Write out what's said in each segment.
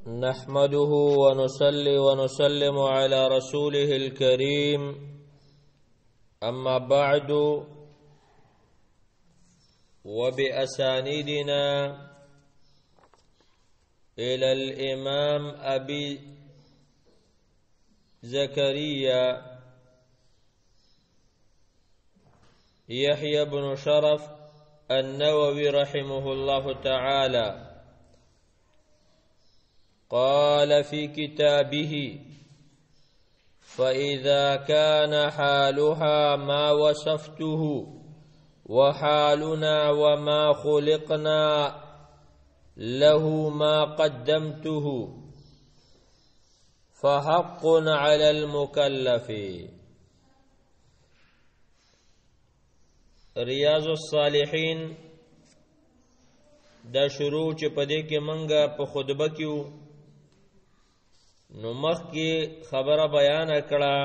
نحمده ونصلي ونسلم على رسوله الكريم أما بعد وبأسانيدنا إلى الإمام أبي زكريا يحيى بن شرف النووي رحمه الله تعالى قال في كتابه: فإذا كان حالها ما وصفته وحالنا وما خلقنا له ما قدمته فحق على المكلف. ریاض الصالحین دا شروع چې پدې کې منګه په خطبه کې نو مخ کې خبره بیان کړه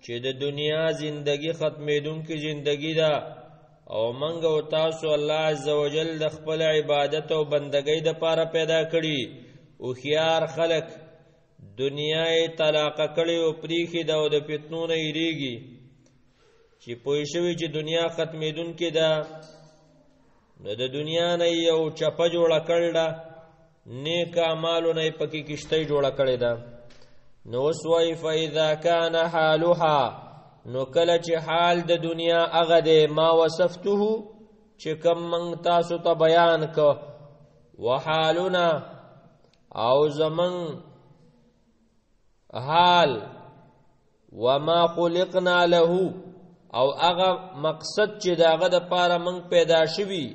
چې د دنیا زندگی ختمېدونکې زندگی ده او منګه او تاسو الله عزوجل د خپل عبادت او بندګۍ د پاره پیدا کړي او خيار خلق دنیا یې طلاق کړي او پریخي دا او د فتنو نه یریږي چې پوه شوی چې دنیا ختمېدونکې ده نو د دنیا نه یو چپه جوړه کړل ده نیک اعمالو نه پکې کشته جوړه کړې ده نو وسوي فاذا كان حالها نو کله چې حال د دنیا هغه ده ما وصفته چې کوم من تاسو ته بیان کو وحالنا او زمن حال وما خلقنا له او هغه مقصد چې داغه د پاره من پیدا شوی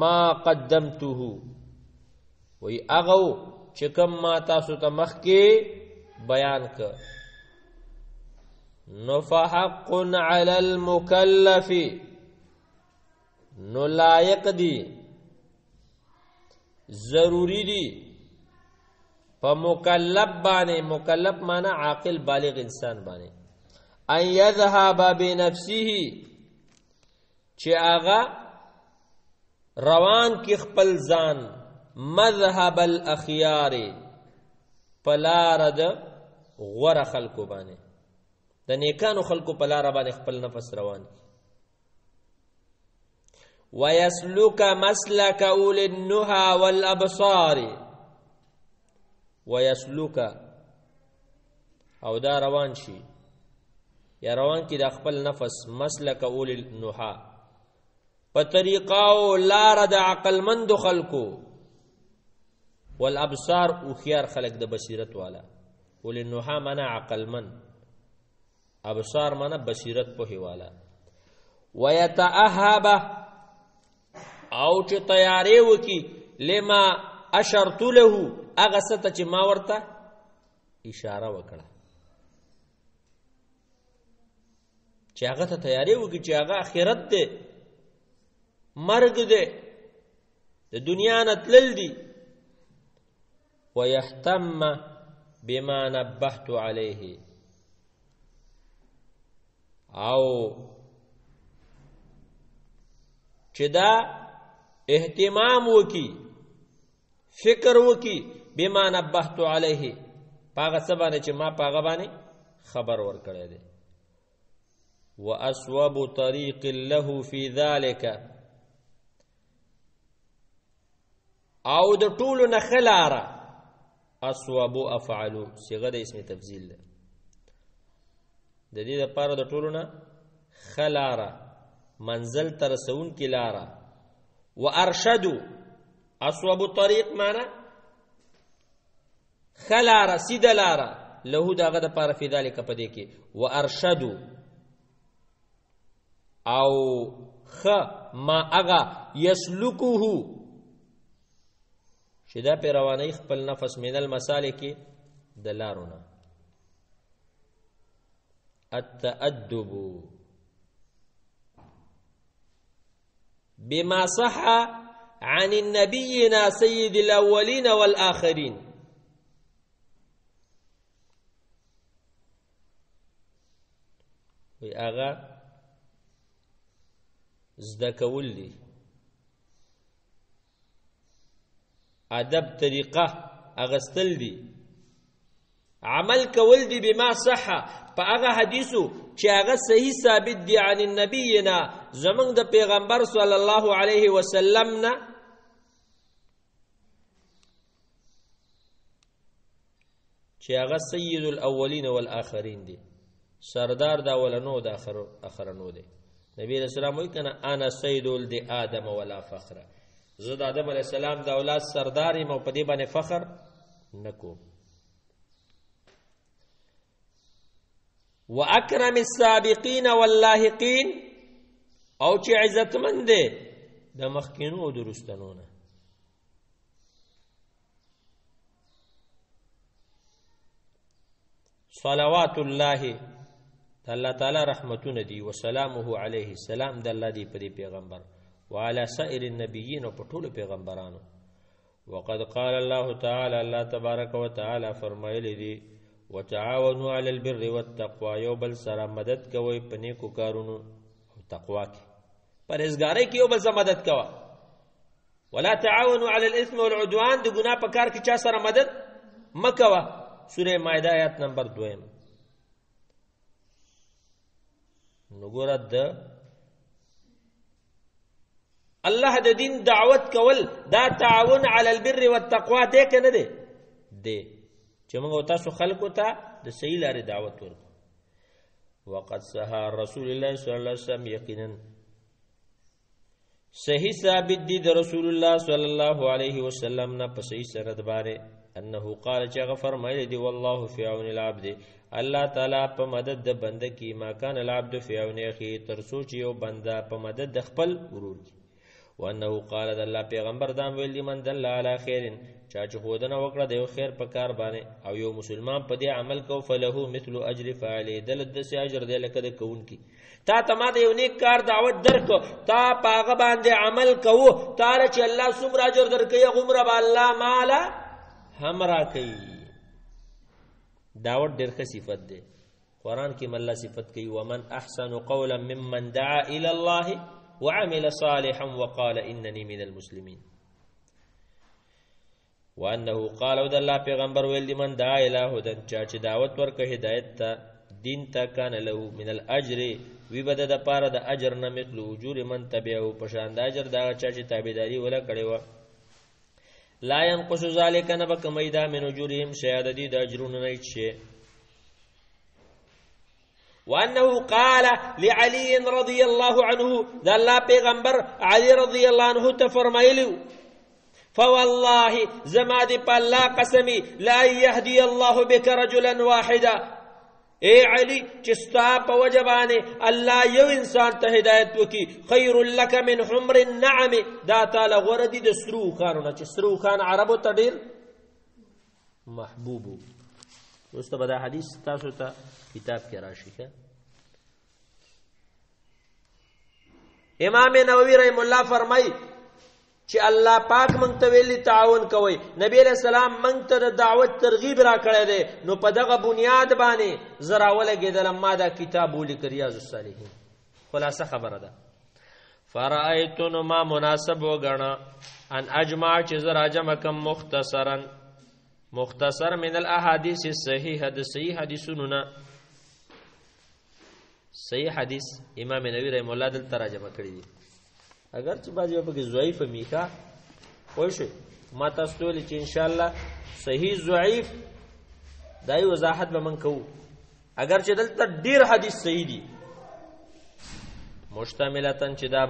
ما قدمته وی هغه چې کوم ما تاسو ته مخکې بیان ک نو فحق علی المکلف نو لایق دی ضروری دی په مکلف باندې مکلف معنی عاقل بالغ انسان باندې ان يذهب بنفسه چې هغه روان کی خپل ځان مذهب الاخيار پلارد غور خلقو باندې د نیکانو خلقو پلار باندې خپل نفس روان ويسلك مسلك اول النهى والابصار ويسلك او دا روان شي یا روان کی د خپل نفس مسلک اول النحا په طریقاو لار د عقل مند خلقو والابصار او خيار خلق د بصیرت والا اول النحا معنا عقل مند ابصار معنا بصیرت په والا ويتأهب او چې تیاری وکي لما اشرت له اغه ست چې ما ورته اشاره وکړه چې هغه ته تیاری وکړي چې هغه آخرت دی مرګ دی د دنیا نه تلل دي ويهتم بما نبهت عليه او چې دا اهتمام وکي فکر وکي بما نبهت عليه پاغه سبانه چې ما پاغه باندې خبر ورکړی دی وأصوب طريق له في ذلك او د ټولو نه خلاره اصوب افعلوا صيغه د اسم تفضیل ده د دې لپاره د ټولو نه خلاره منزل ترسون کی لاره وارشدوا اصوب طريق معنا خلاره سیده لاره له دغه د لپاره په ذلك پدې کې وارشدوا او خ ما اغا یسلکه شدا په رواني خپل نفس من المسالک دلارنا التأدب بما صح عن النبينا سيد الأولين والآخرين وی آغا زده کول دي ادب طریقه اغستل دي عمل کول دي بما صح په هغه حدیثو چې هغه صحیح ثابت دي عن النبینا زمونږ د پیغمبر صلی الله علیه وسلم نه چې هغه سید الاولین والآخرین دي سردار د اولنو د اخرنو دي نبی رسول الله وایي کنه انا سید ولد آدم ولا فخر زه د آدم علیه السلام د اولاد سردار یم او په دې باندې فخر نکوم واکرم السابقین واللاحقین او چې عزتمند دی د مخکینو او د رستنو نه صلوات الله الله تعالی رحمتونه دی وسلامه علیه السلام د الله دی په پیغمبر وعلى سائر النبیین او په ټولو پیغمبرانو وقد قال الله تعالی الله تبارک وتعالى فرمایلی دی وتعاونوا على البر والتقوى یو بل سره مدد کوئ په نیکو کارونو او تقوا کې پرهیزګارۍ کې یو بل سره مدد کوه ولا تعاونوا على الاثم والعدوان د ګناه په کار کې چا سره مدد مکوه سوره مائده آیات نمبر 2 نو ګوره د الله د دین دعوت کول دا تعاون علی البر والتقوا دی که نه دی چې موږ تاسو خلکو ته د صحیح لارې دعوت ورکړو وقد صح رسول الله صلی الله علیه وسلم یقینا صحیح ثابت دی د رسول الله صلی الله علیه وسلم نه په صحیح سند باندې انه قال چې هغه فرمایلی دی والله فی عون العبد الله تعالی په مدد د بنده کې ما کان العبد فی عون اخیه تر څو چې یو بنده په مدد د خپل ورور کې وانه قال د الله پیغمبر دا ویل من دل علی خیر چا چې خودنه وکړه د یو خیر په کار باندې او یو مسلمان په دې عمل کو فله مثل اجر فاعله دل د سی اجر دی لکه د کون کی تا ته د یو نیک کار دعوت درک تا پاغه باندې عمل کوو تا چې الله څومره اجر درکې غمره به الله مالا هم را کوي دعوت ډېر ښه صفت دی قرآن کې الله صفت کوي ومن احسن قولا ممن دعا الى الله وعمل صالحا وقال انني من المسلمين وانه قال ود الله پیغمبر ویل من دعا الى هدى چا چې دعوت ورکه هدایت ته دین ته کان له من الاجر وی بد د پاره د اجر نه مثل اجور من تبعه پشان د اجر دا چا چې تابعداري ولا کړي و لا ينقص ذلك نبك ميدا من اجورهم شهادت دي د اجرونه نه شي وانه قال لعلي رضي الله عنه ذا الله پیغمبر علي رضي الله عنه تفرمایلو فوالله زماد بالله قسمي لا يهدي الله بك رجلا واحدا اے علی چستا په وجبانه الله یو انسان ته هدایت وکي خير لك من حمر النعم دا تعالی غردي د سرو خانونه چې سرو خان عربو ته ډیر محبوب دوسته بدا حدیث تاسو ته کتاب کې راشي ښه امام نووي رحم الله فرمای چې الله پاک مونږ ته ویلي تعاون کوي نبی علیہ السلام مونږ ته د دعوت ترغیب را کړی دی نو په دغه بنیاد باندې زرا ولګېدلم ما دا کتاب ولیکه ریاض الصالحین خلاصه خبره ده فرأیت نو ما مناسب وګڼه ان اجمع چې زه راجمع کم مختصر من الاحادیث الصحیحه د صحیح حدیثونو نه صحیح حدیث امام نووي رحم الله دلته ترجمه کړی دی اگر چې بعضی په کې ضعیف میکا وای شي ما تاسو ته چې ان شاء الله صحیح ضعیف دای وضاحت به من کوو اگر چې دلته ډیر حدیث صحیح دي مشتملتن چې دا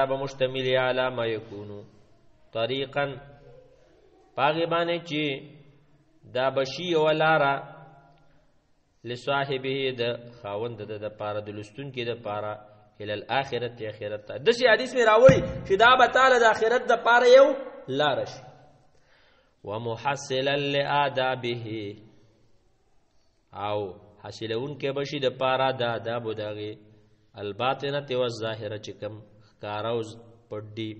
به مشتمل علی ما یکونو طریقا پاغي باندې چې دا بشی ولارا لصاحبه د خاوند د پاره د لستون کې د پاره الى الاخرت اخرت دسی حدیث میں راوړي چې دا به تعالی د اخرت د پاره یو لار شي ومحصلا لآدابه او حاصلون کې بشي د پاره د آداب دغه الباطنه او الظاهره چې کوم کاروز پډي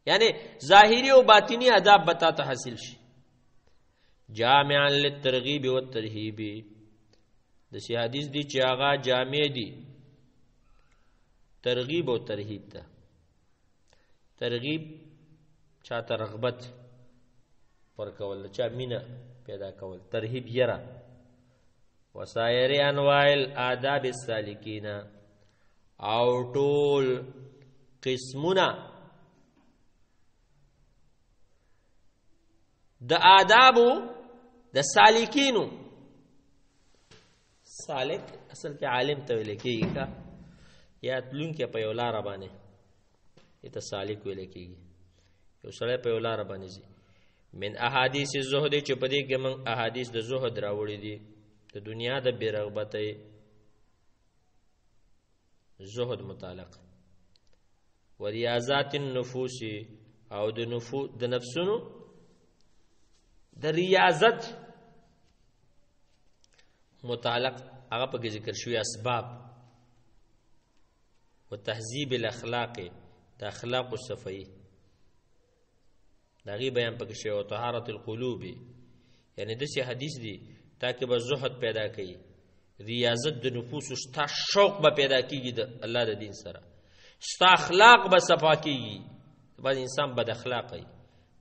یعنی ظاهری او باطنی آداب بتا ته حاصل شي جامعا للترغیب والترهیب د سی حدیث دی چې هغه جامع دی ترغیب او ترهیب ته ترغیب چاته رغبت ورکول، چا مینه پیدا کول، ترهیب یره. وسایر انواع الآداب السالکین، او ټول قسمونه د آدابو د سالکینو. سالک اصل کې عالم ته ویل کېږي کا یا تلونکی په یو لاره باندې ته سالک ویل کېږي. یو سړی په یو لاره باندې ځي. من احادیث الزهد چې په دې کې موږ احادیث د زهد راوړي دي، د دنیا د بې رغبتۍ زهد متعلق، و ریاضات النفوس او د نفسونو د ریاضت متعلق هغه په کې ذکر شوی اسباب، و تهذیب الاخلاق د اخلاق و صفائی داغي بیان پکې شوی، او طهارت القلوب یعنی داسې حدیث دی تاکي به زهد پیدا کړي، ریاضت د نفوس ستا شوق به پیدا کیږي د الله د دین سره، ستا اخلاق به صفا کیږي. بعض انسان بد اخلاق وي،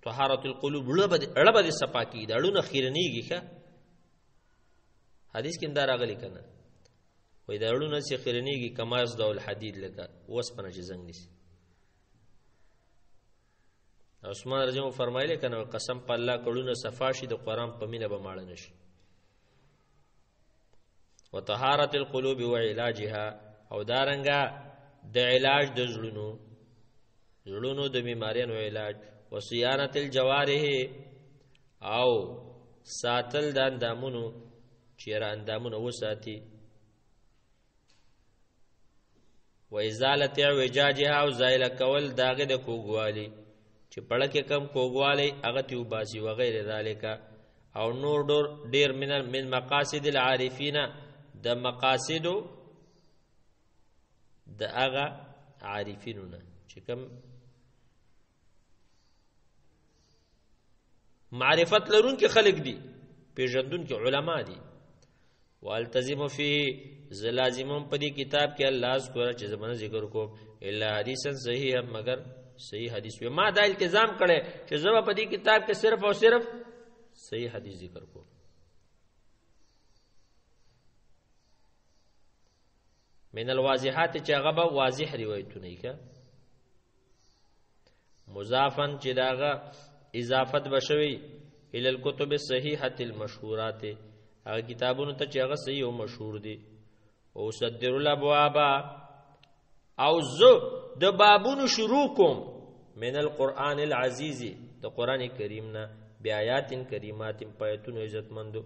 طهارت القلوب اړه به صفا کیږي، د اړونو خیرنیږي. ښه حدیث کې دا راغلی کنه، وای د اړونو چې خیرنیږي کماز د الحدید لکه وسپنه چې زنګ نشي. عثمان رضی الله فرمایله کنه قسم په الله کړهونه صفا شي د قرآن په مینه به ماړه نشي. وطهارت القلوب وعلاجها، او دارنګه د علاج د زړونو د بیماریانو علاج، وصيانت الجوارح او ساتل د اندامونو چیرې اندامونه وساتي، و ازاله اعوجاجها او زایل کول داغه د کوګوالي چې پړه کې کم کوګوالی هغه ته وباسي وغیر ذالک، او نور ډیر من مقاصد العارفین د مقاصدو د هغه عارفینو نه چې کم معرفت لرون کې خلق دي، پیژندون کې علما دي. والتزم فيه زلازمون په دې کتاب کې الله ذکر چې زمونه ذکر کوم الا حدیثا صحیح، مگر صحیح حدیث وي. ما دا التزام کړي چې زما په دې کتاب کې صرف او صرف صحیح حدیث ذکر کوم. من الواضحات چې هغه به واضح روایتونه یې مضافن چې داغه اضافت بشوي الى الكتب الصحيحه المشهورات، هغه کتابونو ته چې هغه صحیح او مشهور دي. او صدر الابواب، او زه د بابونو شروع کوم من القرآن العزیز د قرآن کریم نه، بیاات کریمات پایتونو عزت مندو.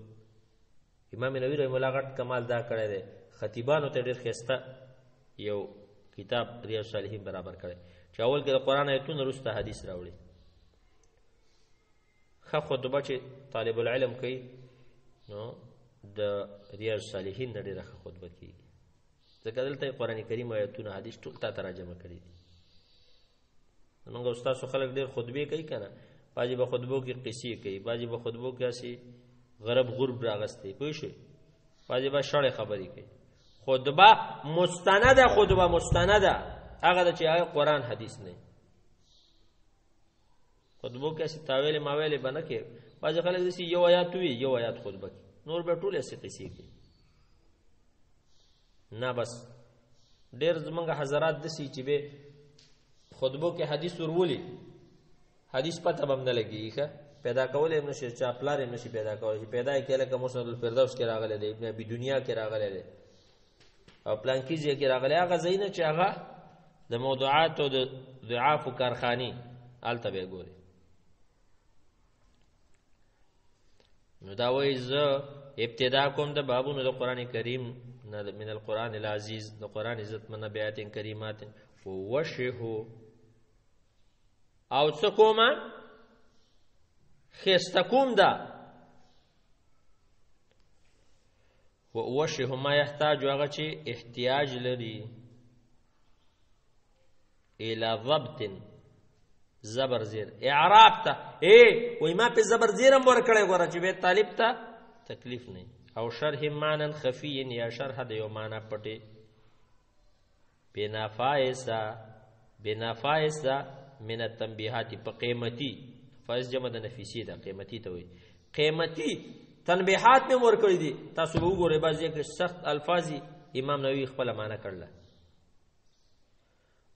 امام نووي رحمه الله غټ کمال دا کړی دی، خطیبانو ته ډېر ښایسته یو کتاب ریاض الصالحین برابر کړی چې اول کې د قرآن آیتونه وروسته حدیث راوړي. ښه خطبه چې طالب العلم کوي نو د ریاض الصالحین نه ډېره ښه خطبه کېږي، ځکه دلته قرآن کریم آیتونه حدیث ټول تا ترجمه کړي دي. موږ استادو خلک ډېر خطبې کوي که نه، بعضې به خطبو کې قصې کوي، بعضې به خطبو کې هسې غرب غرب راغستی، پوه شوې، بعضې به شړې خبرې کوي. خطبه مستنده، خطبه مستنده هغه ده چې هغه قرآن حدیث نه. خطبو کې هسې تاویلې ماویلې به نه کوي، بعضې خلک داسې یو آیات وي یو آیات خطبه کوي، نور به ټول هسې قصې کوي. نه بس ډېر زمونږ حضرات داسې چې به خطبو کې حدیث ورولي، حدیث پته به هم نه لګېږي، ښه پیدا کولی هم نشي، چا پلار هم نشي پیدا کولی چې پیدا یې کړي لکه مسند الفردوس کې راغلی دی، ابن ابي دنیا کې راغلی دی، او پلانکي ځای کې راغلی. هغه ځایونه چې هغه د موضوعات او د ضعافو کارخانې هلته به یې ګوري. نو دا وایي زه ابتدا کوم د بابونو د قرآن کریم نه، من القرآن العزیز د قرآن عزت منه، بیات کریمات ووشهو، او څه کومه خیسته کوم ده، ووشهو ما یحتاج، هغه چې احتیاج لري الى ضبط زبر زیر اعراب ته، وای ما په زبر زیر هم ورکړی ګوره چې به طالب ته تکلیف نه، او شرح معنی خفی یا شرح د یو معنی پټې، بنفائسا من التنبیحات په قیمتي فائز جمع د نفیسی ده قیمتي ته وي قیمتي تنبیحات مې ورکړي دي تاسو به وګورئ بعضې کې سخت الفاظ امام نووي خپله معنی کړله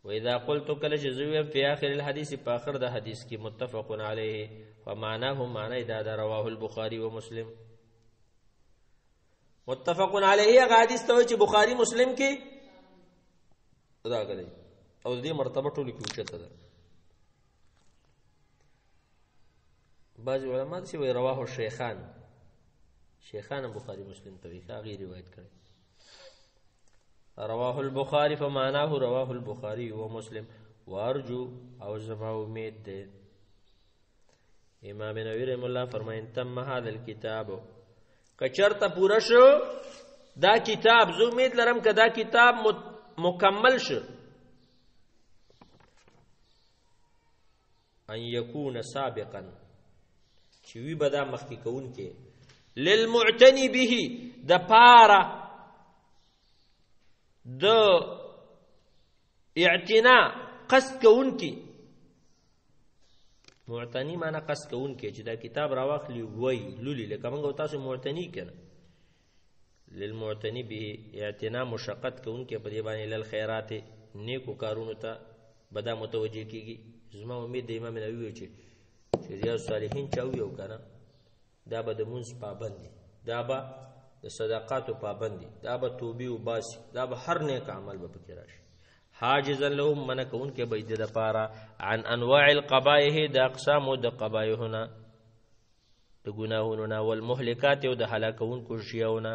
واذا قلت کله چې زه ویم فی آخر الحدیث په آخر د حدیث کې متفق علیه فمعناه معنی دا ده رواه البخاري ومسلم متفق علیه هغه حدیث ته وایي چې بخاري مسلم کې راغلی او د دې مرتبه ټولو کې اوچته ده بعض علما داسې وایي رواه الشیخان شیخان بخاري مسلم ته وایي هغې روایت کړی رواه البخاري فمعناه رواه البخاري ومسلم وارجو او زما امید ده امام نووي رحم الله فرمایي تم هذا الكتاب کچرته پورا شو دا کتاب زه امید لرم که دا کتاب مکمل شو ان یکون سابقا چې وی به دا مخکې کوونکې للمعتني به د پاره د اعتنا قصد کوونکې معتنی معنی قصد کوونکې چې دا کتاب راواخلي وی لولي لکه موږ تاسو معتنی کنه للمعتني به اعتنا مشقت کوونکې په دې باندې للخیرات نیکو کارونو ته به دا متوجه کیږي زما امید د امام نووي چې ریاض صالحین چا ویو کنه دا به د مونځ پابند دي دا به د صدقاتو پابند دي دا به توبې وباسي دا به هر نیک عمل به پکې راشي حاجزا لهم منع کوونکې به د دپاره عن انواع القبایح د اقسامو د قبایحونه د ګناهونو نه والمهلکات او د هلاکونکو شیانو نه